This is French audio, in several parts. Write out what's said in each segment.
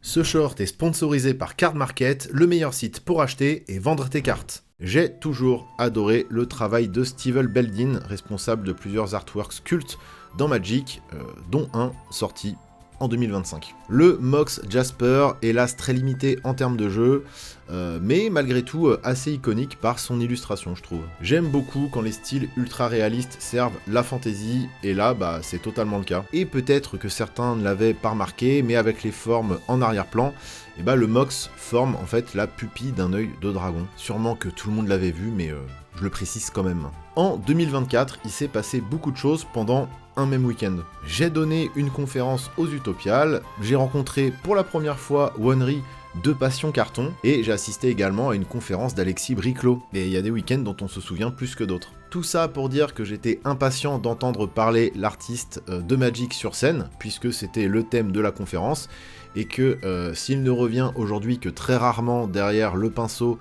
Ce short est sponsorisé par Card Market, le meilleur site pour acheter et vendre tes cartes. J'ai toujours adoré le travail de Steve Beldin, responsable de plusieurs artworks cultes dans Magic, dont un sorti en 2025. Le Mox Jasper, hélas très limité en termes de jeu, mais malgré tout assez iconique par son illustration, je trouve. J'aime beaucoup quand les styles ultra réalistes servent la fantasy, et là, c'est totalement le cas. Et peut-être que certains ne l'avaient pas remarqué, mais avec les formes en arrière-plan, le Mox forme en fait la pupille d'un œil de dragon. Sûrement que tout le monde l'avait vu, mais je le précise quand même. En 2024, il s'est passé beaucoup de choses pendant un même week-end. J'ai donné une conférence aux Utopiales, j'ai rencontré pour la première fois Wonry de Passion Carton, et j'ai assisté également à une conférence d'Alexis Briclot. Et il y a des week-ends dont on se souvient plus que d'autres. Tout ça pour dire que j'étais impatient d'entendre parler l'artiste de Magic sur scène, puisque c'était le thème de la conférence, et que s'il ne revient aujourd'hui que très rarement derrière le pinceau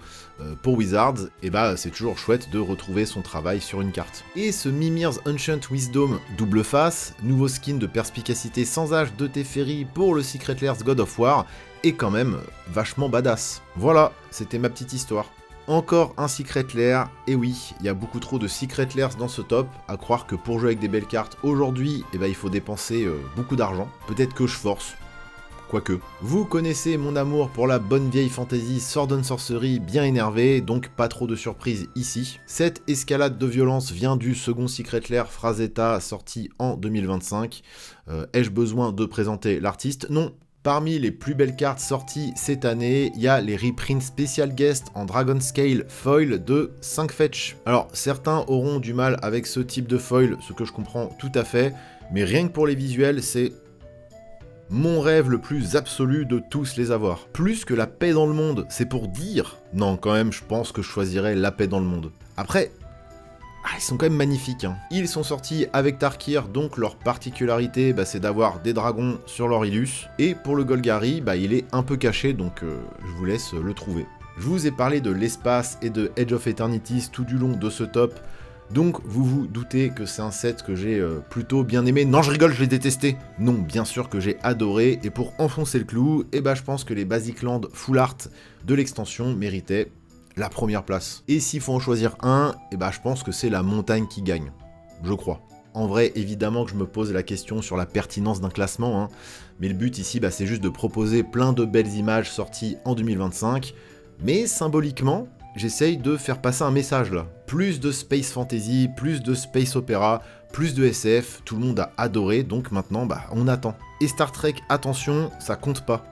pour Wizards, c'est toujours chouette de retrouver son travail sur une carte. Et ce Mimir's Ancient Wisdom double face, nouveau skin de perspicacité sans âge de Teferi pour le Secret Lairs God of War, est quand même vachement badass. Voilà, c'était ma petite histoire. Encore un Secret Lair, et oui, il y a beaucoup trop de Secret Lairs dans ce top, à croire que pour jouer avec des belles cartes, aujourd'hui, il faut dépenser beaucoup d'argent. Peut-être que je force. Quoique. Vous connaissez mon amour pour la bonne vieille fantasy Sword and Sorcery bien énervé, donc pas trop de surprises ici. Cette escalade de violence vient du second Secret Lair Frazetta sorti en 2025. Ai-je besoin de présenter l'artiste? Non. Parmi les plus belles cartes sorties cette année, il y a les reprints Special Guest en Dragon Scale Foil de 5 fetch. Alors certains auront du mal avec ce type de foil, ce que je comprends tout à fait, mais rien que pour les visuels, c'est mon rêve le plus absolu de tous les avoir. Plus que la paix dans le monde, c'est pour dire... Non, quand même, je pense que je choisirais la paix dans le monde. Après, ils sont quand même magnifiques. Ils sont sortis avec Tarkir, donc leur particularité, c'est d'avoir des dragons sur leur Illus. Et pour le Golgari, il est un peu caché, donc je vous laisse le trouver. Je vous ai parlé de l'espace et de Edge of Eternities tout du long de ce top. Donc vous vous doutez que c'est un set que j'ai plutôt bien aimé. Non, je rigole, je l'ai détesté. Non, bien sûr que j'ai adoré, et pour enfoncer le clou, je pense que les Basic Land Full Art de l'extension méritaient la première place. Et s'il faut en choisir un, je pense que c'est la montagne qui gagne. Je crois. En vrai, évidemment que je me pose la question sur la pertinence d'un classement, mais le but ici, c'est juste de proposer plein de belles images sorties en 2025, mais symboliquement, j'essaye de faire passer un message là. Plus de space fantasy, plus de space opéra, plus de SF, tout le monde a adoré, donc maintenant on attend. Et Star Trek, attention, ça compte pas.